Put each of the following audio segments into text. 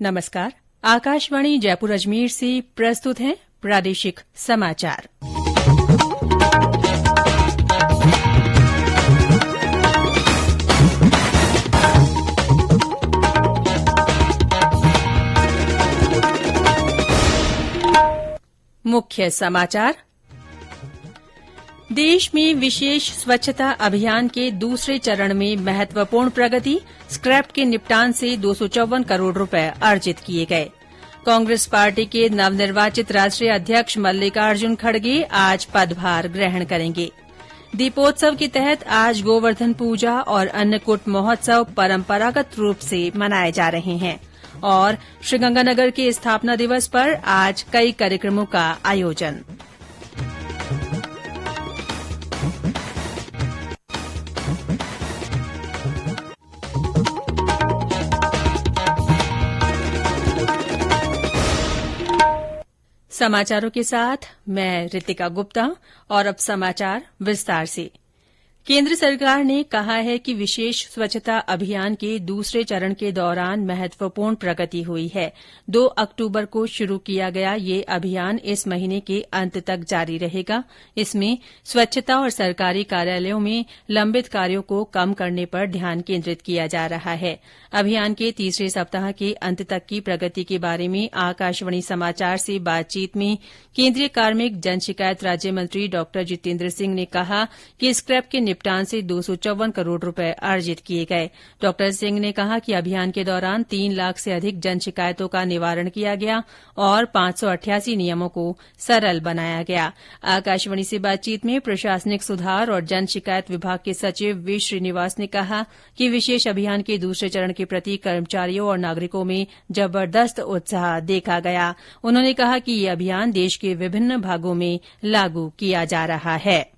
नमस्कार। आकाशवाणी जयपुर अजमेर से प्रस्तुत हैं प्रादेशिक समाचार। मुख्य समाचार। देश में विशेष स्वच्छता अभियान के दूसरे चरण में महत्वपूर्ण प्रगति। स्क्रैप के निपटान से 254 करोड़ रुपए अर्जित किए गए। कांग्रेस पार्टी के नवनिर्वाचित राष्ट्रीय अध्यक्ष मल्लिकार्जुन खड़गे आज पदभार ग्रहण करेंगे। दीपोत्सव के तहत आज गोवर्धन पूजा और अन्नकूट महोत्सव परंपरागत रूप से मनाए जा रहे हैं और श्रीगंगानगर के स्थापना दिवस पर आज कई कार्यक्रमों का आयोजन। समाचारों के साथ मैं रितिका गुप्ता और अब समाचार विस्तार से। केंद्र सरकार ने कहा है कि विशेष स्वच्छता अभियान के दूसरे चरण के दौरान महत्वपूर्ण प्रगति हुई है। 2 अक्टूबर को शुरू किया गया ये अभियान इस महीने के अंत तक जारी रहेगा। इसमें स्वच्छता और सरकारी कार्यालयों में लंबित कार्यों को कम करने पर ध्यान केंद्रित किया जा रहा है। अभियान के तीसरे सप्ताह के अंत तक की प्रगति के बारे में आकाशवाणी समाचार से बातचीत में केंद्रीय कार्मिक जन शिकायत राज्य मंत्री डॉ जितेंद्र सिंह ने कहा कि स्क्रैप के निपटान से 254 करोड़ रुपए अर्जित किए गए। डॉ सिंह ने कहा कि अभियान के दौरान 3 लाख से अधिक जन शिकायतों का निवारण किया गया और 588 नियमों को सरल बनाया गया। आकाशवाणी से बातचीत में प्रशासनिक सुधार और जन शिकायत विभाग के सचिव वी श्रीनिवास ने कहा कि विशेष अभियान के दूसरे चरण के प्रति कर्मचारियों और नागरिकों में जबरदस्त उत्साह देखा गया। उन्होंने कहा कि ये अभियान देश के विभिन्न भागों में लागू किया जा रहा है।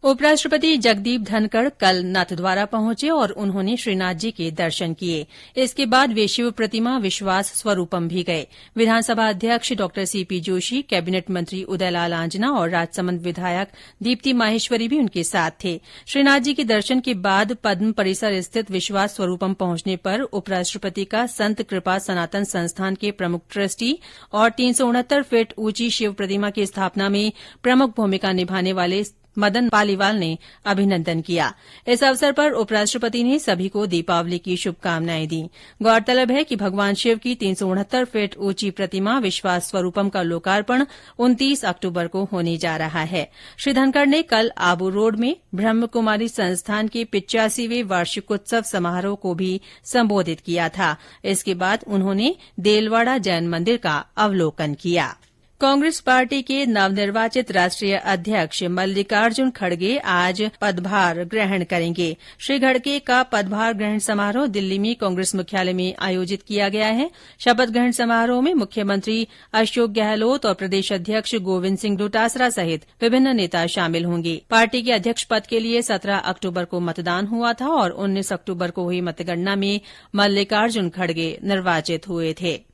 उपराष्ट्रपति जगदीप धनखड़ कल नाथद्वारा पहुंचे और उन्होंने श्रीनाथ जी के दर्शन किए। इसके बाद वे शिव प्रतिमा विश्वास स्वरूपम भी गए। विधानसभा अध्यक्ष डॉ सीपी जोशी, कैबिनेट मंत्री उदयलाल आंजना और राजसमंद विधायक दीप्ति माहेश्वरी भी उनके साथ थे। श्रीनाथ जी के दर्शन के बाद पद्म परिसर स्थित विश्वास स्वरूपम पहुंचने पर उपराष्ट्रपति का संत कृपा सनातन संस्थान के प्रमुख ट्रस्टी और 369 फीट ऊंची शिव प्रतिमा की स्थापना में प्रमुख भूमिका निभाने वाले मदन पालीवाल ने अभिनंदन किया। इस अवसर पर उपराष्ट्रपति ने सभी को दीपावली की शुभकामनाएं दी। गौरतलब है कि भगवान शिव की 369 फीट ऊंची प्रतिमा विश्वास स्वरूपम का लोकार्पण 29 अक्टूबर को होने जा रहा है। श्री धनखड़ ने कल आबू रोड में ब्रह्म कुमारी संस्थान के 85वें वार्षिकोत्सव समारोह को भी संबोधित किया था। इसके बाद उन्होंने देलवाड़ा जैन मंदिर का अवलोकन किया। कांग्रेस पार्टी के नवनिर्वाचित राष्ट्रीय अध्यक्ष मल्लिकार्जुन खड़गे आज पदभार ग्रहण करेंगे। श्री खड़गे का पदभार ग्रहण समारोह दिल्ली में कांग्रेस मुख्यालय में आयोजित किया गया है। शपथ ग्रहण समारोह में मुख्यमंत्री अशोक गहलोत और प्रदेश अध्यक्ष गोविंद सिंह डोटासरा सहित विभिन्न नेता शामिल होंगे। पार्टी के अध्यक्ष पद के लिए 17 अक्टूबर को मतदान हुआ था और 19 अक्टूबर को हुई मतगणना में मल्लिकार्जुन खड़गे निर्वाचित हुए थे।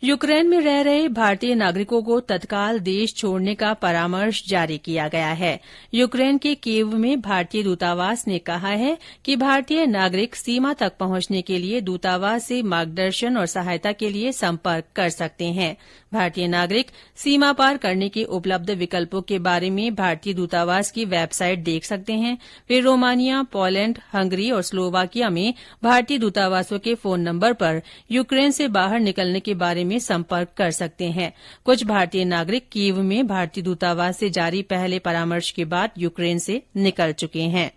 यूक्रेन में रह रहे भारतीय नागरिकों को तत्काल देश छोड़ने का परामर्श जारी किया गया है। यूक्रेन के कीव में भारतीय दूतावास ने कहा है कि भारतीय नागरिक सीमा तक पहुंचने के लिए दूतावास से मार्गदर्शन और सहायता के लिए संपर्क कर सकते हैं। भारतीय नागरिक सीमा पार करने के उपलब्ध विकल्पों के बारे में भारतीय दूतावास की वेबसाइट देख सकते हैं। वे रोमानिया, पोलैंड, हंगरी और स्लोवाकिया में भारतीय दूतावासों के फोन नंबर पर यूक्रेन से बाहर निकलने के बारे में संपर्क कर सकते हैं। कुछ भारतीय नागरिक कीव में भारतीय दूतावास से जारी पहले परामर्श के बाद यूक्रेन से निकल चुके हैं।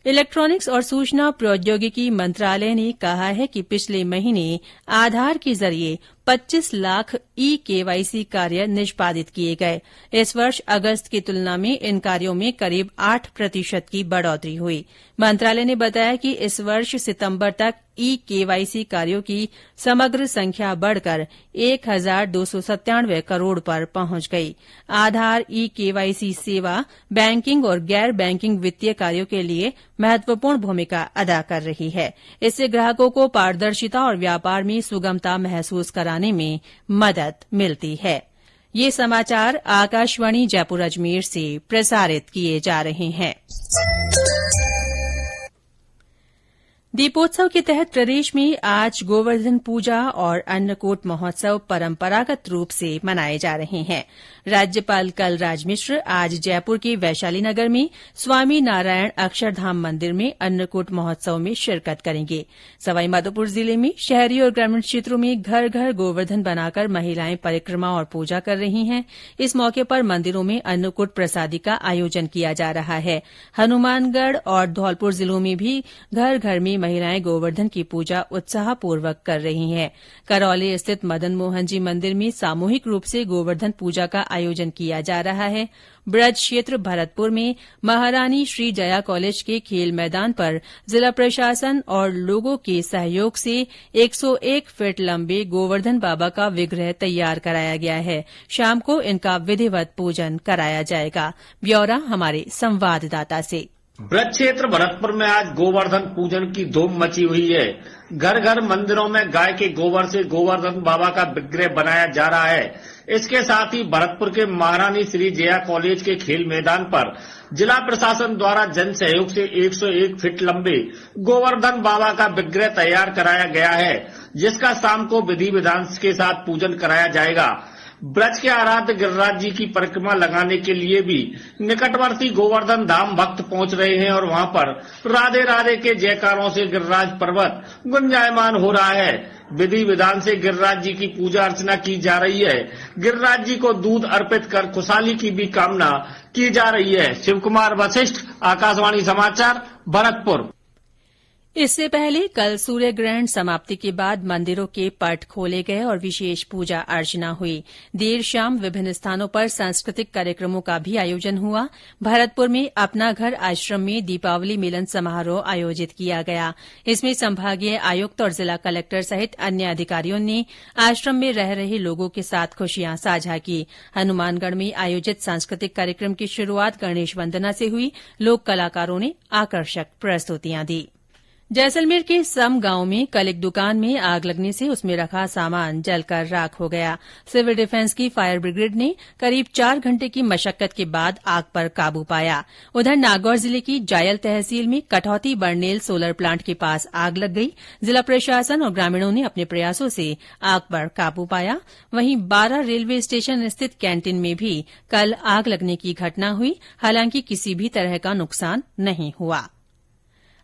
इलेक्ट्रॉनिक्स और सूचना प्रौद्योगिकी मंत्रालय ने कहा है कि पिछले महीने आधार के जरिए 25 लाख ई-केवाईसी कार्य निष्पादित किए गए। इस वर्ष अगस्त की तुलना में इन कार्यों में करीब 8% की बढ़ोतरी हुई। मंत्रालय ने बताया कि इस वर्ष सितंबर तक ई-केवाईसी कार्यों की समग्र संख्या बढ़कर 1,297 करोड़ पर पहुंच गई। आधार ई-केवाईसी सेवा बैंकिंग और गैर बैंकिंग वित्तीय कार्यों के लिए महत्वपूर्ण भूमिका अदा कर रही है। इससे ग्राहकों को पारदर्शिता और व्यापार में सुगमता महसूस कराने में मदद मिलती है। ये समाचार आकाशवाणी जयपुर अजमेर से प्रसारित किए जा रहे हैं। दीपोत्सव के तहत प्रदेश में आज गोवर्धन पूजा और अन्नकूट महोत्सव परंपरागत रूप से मनाए जा रहे हैं। राज्यपाल कलराज मिश्र आज जयपुर के वैशाली नगर में स्वामी नारायण अक्षरधाम मंदिर में अन्नकूट महोत्सव में शिरकत करेंगे। सवाईमाधोपुर जिले में शहरी और ग्रामीण क्षेत्रों में घर घर गोवर्धन बनाकर महिलाएं परिक्रमा और पूजा कर रही हैं। इस मौके पर मंदिरों में अन्नकूट प्रसादी का आयोजन किया जा रहा है। हनुमानगढ़ और धौलपुर जिलों में भी घर घर में महिलाएं गोवर्धन की पूजा उत्साहपूर्वक कर रही हैं। करौली स्थित मदन मोहन जी मंदिर में सामूहिक रूप से गोवर्धन पूजा का आयोजन किया जा रहा है। ब्रज क्षेत्र भरतपुर में महारानी श्री जया कॉलेज के खेल मैदान पर जिला प्रशासन और लोगों के सहयोग से 101 फीट लंबे गोवर्धन बाबा का विग्रह तैयार कराया गया है। शाम को इनका विधिवत पूजन कराया जाएगा। ब्यौरा हमारे संवाददाता से। ब्रज क्षेत्र भरतपुर में आज गोवर्धन पूजन की धूम मची हुई है। घर घर मंदिरों में गाय के गोबर से गोवर्धन बाबा का विग्रह बनाया जा रहा है। इसके साथ ही भरतपुर के महारानी श्री जया कॉलेज के खेल मैदान पर जिला प्रशासन द्वारा जन सहयोग से 101 फीट लंबे गोवर्धन बाबा का विग्रह तैयार कराया गया है, जिसका शाम को विधि विधान के साथ पूजन कराया जाएगा। ब्रज के आराध्य गिरिराज जी की परिक्रमा लगाने के लिए भी निकटवर्ती गोवर्धन धाम भक्त पहुंच रहे हैं और वहां पर राधे राधे के जयकारों से गिरिराज पर्वत गुंजायमान हो रहा है। विधि विधान से गिरिराज जी की पूजा अर्चना की जा रही है। गिरिराज जी को दूध अर्पित कर खुशहाली की भी कामना की जा रही है। शिव कुमार वशिष्ठ, आकाशवाणी समाचार, भरतपुर। इससे पहले कल सूर्य ग्रहण समाप्ति के बाद मंदिरों के पट खोले गए और विशेष पूजा अर्चना हुई। देर शाम विभिन्न स्थानों पर सांस्कृतिक कार्यक्रमों का भी आयोजन हुआ। भरतपुर में अपना घर आश्रम में दीपावली मिलन समारोह आयोजित किया गया। इसमें संभागीय आयुक्त और जिला कलेक्टर सहित अन्य अधिकारियों ने आश्रम में रह रहे लोगों के साथ खुशियां साझा की। हनुमानगढ़ में आयोजित सांस्कृतिक कार्यक्रम की शुरूआत गणेश वंदना से हुई। लोक कलाकारों ने आकर्षक प्रस्तुतियां दी। जैसलमेर के सम गांव में कल एक दुकान में आग लगने से उसमें रखा सामान जलकर राख हो गया। सिविल डिफेंस की फायर ब्रिगेड ने करीब 4 घंटे की मशक्कत के बाद आग पर काबू पाया। उधर नागौर जिले की जायल तहसील में कटौती बर्नेल सोलर प्लांट के पास आग लग गई। जिला प्रशासन और ग्रामीणों ने अपने प्रयासों से आग पर काबू पाया। वहीं 12 रेलवे स्टेशन स्थित कैंटीन में भी कल आग लगने की घटना हुई। हालांकि किसी भी तरह का नुकसान नहीं हुआ।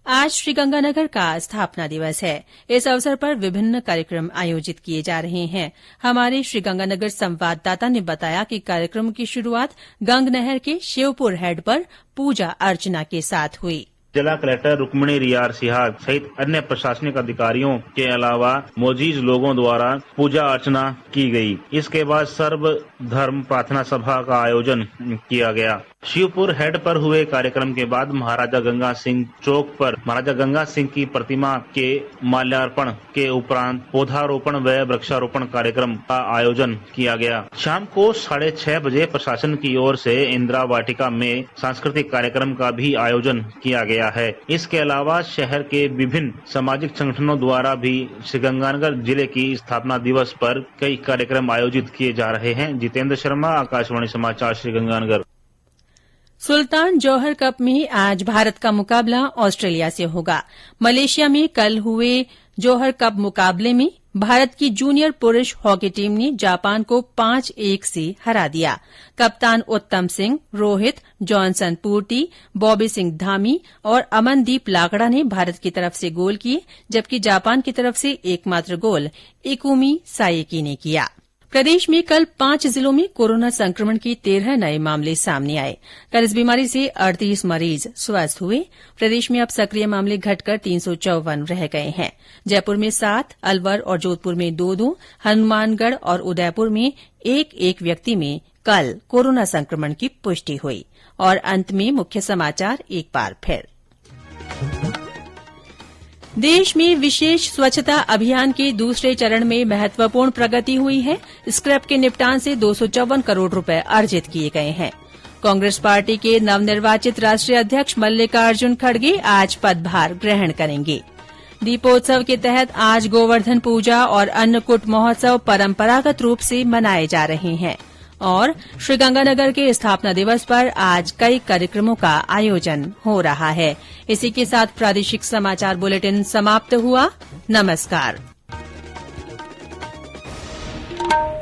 आज श्रीगंगानगर का स्थापना दिवस है। इस अवसर पर विभिन्न कार्यक्रम आयोजित किए जा रहे हैं। हमारे श्रीगंगानगर संवाददाता ने बताया कि कार्यक्रम की शुरूआत गंग नहर के शिवपुर हेड पर पूजा अर्चना के साथ हुई। जिला कलेक्टर रुक्मिणी रियार सिहाग सहित अन्य प्रशासनिक अधिकारियों के अलावा मौजूद लोगों द्वारा पूजा अर्चना की गई। इसके बाद सर्व धर्म प्रार्थना सभा का आयोजन किया गया। शिवपुर हेड पर हुए कार्यक्रम के बाद महाराजा गंगा सिंह चौक पर महाराजा गंगा सिंह की प्रतिमा के माल्यार्पण के उपरांत पौधारोपण व वृक्षारोपण कार्यक्रम का आयोजन किया गया। शाम को 6:30 बजे प्रशासन की ओर से इंदिरा वाटिका में सांस्कृतिक कार्यक्रम का भी आयोजन किया गया है। इसके अलावा शहर के विभिन्न सामाजिक संगठनों द्वारा भी श्रीगंगानगर जिले की स्थापना दिवस पर कई कार्यक्रम आयोजित किए जा रहे हैं। जितेंद्र शर्मा, आकाशवाणी समाचार, श्रीगंगानगर। सुल्तान जौहर कप में आज भारत का मुकाबला ऑस्ट्रेलिया से होगा। मलेशिया में कल हुए जौहर कप मुकाबले में भारत की जूनियर पुरुष हॉकी टीम ने जापान को 5-1 से हरा दिया। कप्तान उत्तम सिंह, रोहित, जॉनसन पूर्टी, बॉबी सिंह धामी और अमनदीप लाकड़ा ने भारत की तरफ से गोल किए, जबकि जापान की तरफ से एकमात्र गोल इकुमी सायेकी ने किया। प्रदेश में कल 5 जिलों में कोरोना संक्रमण के 13 नए मामले सामने आए। कल इस बीमारी से 38 मरीज स्वस्थ हुए। प्रदेश में अब सक्रिय मामले घटकर 354 रह गए हैं। जयपुर में 7, अलवर और जोधपुर में 2-2, हनुमानगढ़ और उदयपुर में 1-1 व्यक्ति में कल कोरोना संक्रमण की पुष्टि हुई। और अंत में मुख्य समाचार एक बार फिर। देश में विशेष स्वच्छता अभियान के दूसरे चरण में महत्वपूर्ण प्रगति हुई है। स्क्रैप के निपटान से 254 करोड़ रुपए अर्जित किए गए हैं। कांग्रेस पार्टी के नवनिर्वाचित राष्ट्रीय अध्यक्ष मल्लिकार्जुन खड़गे आज पदभार ग्रहण करेंगे। दीपोत्सव के तहत आज गोवर्धन पूजा और अन्नकूट महोत्सव परंपरागत रूप से मनाए जा रहे हैं। और श्रीगंगानगर के स्थापना दिवस पर आज कई कार्यक्रमों का आयोजन हो रहा है। इसी के साथ प्रादेशिक समाचार बुलेटिन समाप्त हुआ। नमस्कार।